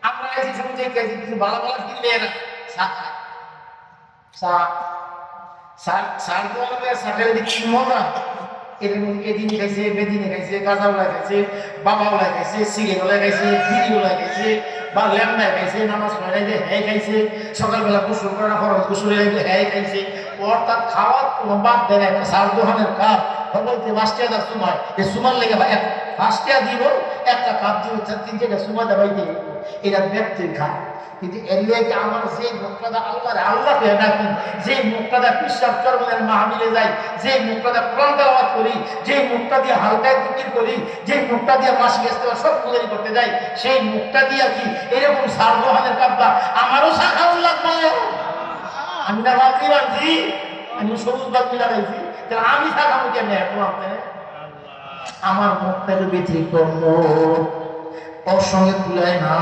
আমরা এই শুরুতে গেছি কিছু ভালো ভালো কিনলে না সার তো আমাদের সাটের দিক কিনবো না। এদিন খাইছে, বেদিনে খাইছে, গাঁজাওয়ালা খাইছে, বাবাওয়ালা খাইছে, সিগারেটওয়ালা খাইছে, বিড়িওয়ালা খাইছে, বা ল্যাম্বায় খাইছে, নামাজ পড়ে যে হ্যাঁ খাইছে, সকালবেলা গোসল করা খরচ গোসলে হ্যাঁ খাইছে। অর্থাৎ খাওয়ার কোনো বাদ দেয় না। একটা সার দোকানের কাপ বলতে 5 টাকা সুমায়, এই সুমার লেগে 5 টাকা দিব, একটা কাপ দিব 3-4টা সুমা দেবাইতে, এটা ব্যক্তির খায়। কিন্তু এর লেগে আমার যে মুক্তাদা আল্লাহকে ডাকি, যে মুক্তাদা পিসাব চরমের মাহফিলে যাই, যে মুক্তাদা কোরআন তেলাওয়াত করি, যে মুক্তা দিয়ে হালকায় জিকির করি, যে মুক্তা দিয়ে মাসিক ইস্তেগফার সব গুজারি করতে যাই, সেই মুক্তা দিয়া কি এরকম সার দোহানের কাব্বা আমারও শাখাউল লাগবে? আমি না বাকি বাঁধছি, আমি সবুজ বাকি লাগাইছি, তাহলে আমি শাখাবো কেমনে? আমার মুক্তাকে ব্যতিক্রম ওর সঙ্গে তুলায় না।